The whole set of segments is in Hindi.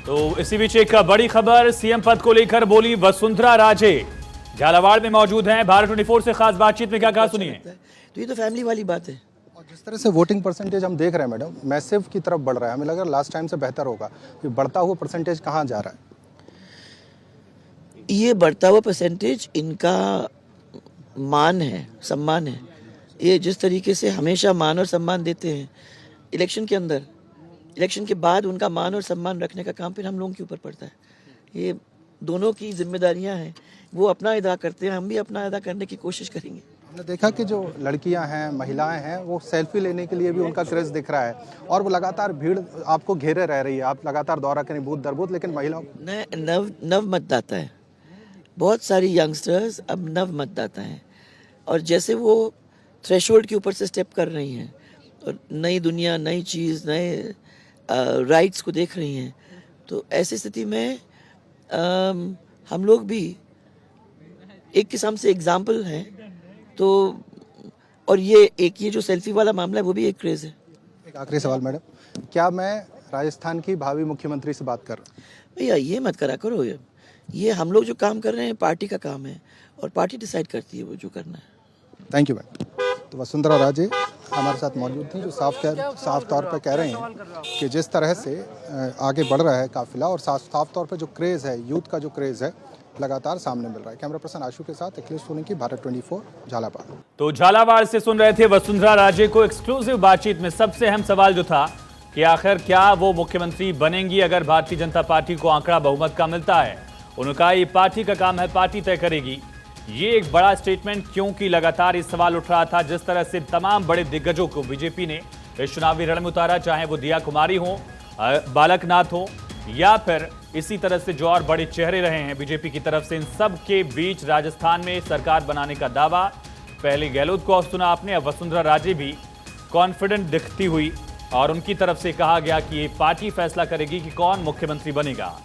तो इसी बीच एक बड़ी खबर सीएम पद को लेकर बोली वसुंधरा राजे। झालावाड़ में मौजूद हैं। भारत 24 से खास बातचीत में क्या कहा सुनिए। तो ये तो फैमिली वाली बात है। और जिस तरह से वोटिंग परसेंटेज हम देख रहे हैं मैडम, मैसिव की तरफ बढ़ रहा है। हमें लग रहा है लास्ट टाइम से बेहतर होगा। कि बढ़ता हुआ परसेंटेज कहाँ जा रहा है? ये बढ़ता हुआ परसेंटेज इनका मान है, सम्मान है। ये जिस तरीके से हमेशा मान और सम्मान देते हैं इलेक्शन के अंदर, इलेक्शन के बाद उनका मान और सम्मान रखने का काम फिर हम लोगों के ऊपर पड़ता है। ये दोनों की जिम्मेदारियां हैं। वो अपना अदा करते हैं, हम भी अपना अदा करने की कोशिश करेंगे। हमने देखा कि जो लड़कियां हैं, महिलाएं हैं, वो सेल्फी लेने के लिए भी उनका क्रेज दिख रहा है और वो लगातार भीड़ आपको घेरे रह रही है। आप लगातार दौरा करें बूथ दर बूथ, लेकिन महिलाओं नव मतदाता है। बहुत सारी यंगस्टर्स अब नव मतदाता हैं और जैसे वो थ्रेशोल्ड के ऊपर से स्टेप कर रही हैं और नई दुनिया, नई चीज़, नए राइट्स को देख रही हैं, तो ऐसी स्थिति में हम लोग भी एक किस्म से एग्जाम्पल हैं। तो और ये जो सेल्फी वाला मामला है वो भी एक क्रेज़ है। एक आखिरी सवाल मैडम, क्या मैं राजस्थान की भावी मुख्यमंत्री से बात कर रहा हूँ? भैया ये मत करा करो। ये हम लोग जो काम कर रहे हैं पार्टी का काम है और पार्टी डिसाइड करती है वो जो करना है। Thank you ma'am. तो वसुंधरा राजे हमारे साथ मौजूद थी, जो साफ तौर पर कह रहे हैं कि जिस तरह से आगे बढ़ रहा है काफिला और साफ तौर पर जो क्रेज़ है, यूथ का जो क्रेज़ है, लगातार सामने मिल रहा है। कैमरा पर्सन आशु के साथ अखिलेश सोलंकी, भारत 24 झालावाड़। तो झालावाड़ से सुन रहे थे वसुंधरा राजे को। एक्सक्लूसिव बातचीत में सबसे अहम सवाल जो था कि आखिर क्या वो मुख्यमंत्री बनेंगी अगर भारतीय जनता पार्टी को आंकड़ा बहुमत का मिलता है। उन्होंने कहा ये पार्टी का काम है, पार्टी तय करेगी। ये एक बड़ा स्टेटमेंट क्योंकि लगातार इस सवाल उठ रहा था जिस तरह से तमाम बड़े दिग्गजों को बीजेपी ने इस चुनावी रण में उतारा, चाहे वो दिया कुमारी हो, बालकनाथ हो या फिर इसी तरह से जो और बड़े चेहरे रहे हैं बीजेपी की तरफ से। इन सब के बीच राजस्थान में सरकार बनाने का दावा, पहले गहलोत को सुना आपने, अब वसुंधरा राजे भी कॉन्फिडेंट दिखती हुई और उनकी तरफ से कहा गया कि ये पार्टी फैसला करेगी कि कौन मुख्यमंत्री बनेगा।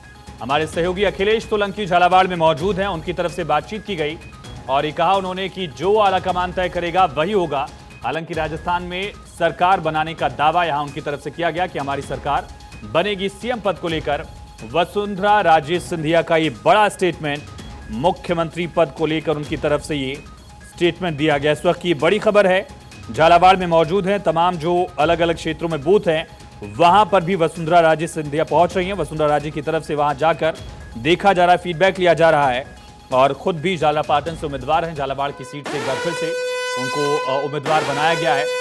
हमारे सहयोगी अखिलेश सोलंकी झालावाड़ में मौजूद हैं, उनकी तरफ से बातचीत की गई और ये कहा उन्होंने कि जो आलाकमान तय करेगा वही होगा। हालांकि राजस्थान में सरकार बनाने का दावा यहां उनकी तरफ से किया गया कि हमारी सरकार बनेगी। सीएम पद को लेकर वसुंधरा राजे सिंधिया का ये बड़ा स्टेटमेंट, मुख्यमंत्री पद को लेकर उनकी तरफ से ये स्टेटमेंट दिया गया। इस वक्त की बड़ी खबर है, झालावाड़ में मौजूद हैं, तमाम जो अलग अलग क्षेत्रों में बूथ हैं वहां पर भी वसुंधरा राजे सिंधिया पहुंच रही हैं। वसुंधरा राजे की तरफ से वहां जाकर देखा जा रहा है, फीडबैक लिया जा रहा है और खुद भी झालापाटन से उम्मीदवार हैं। झालावाड़ की सीट से एक बार फिर से उनको उम्मीदवार बनाया गया है।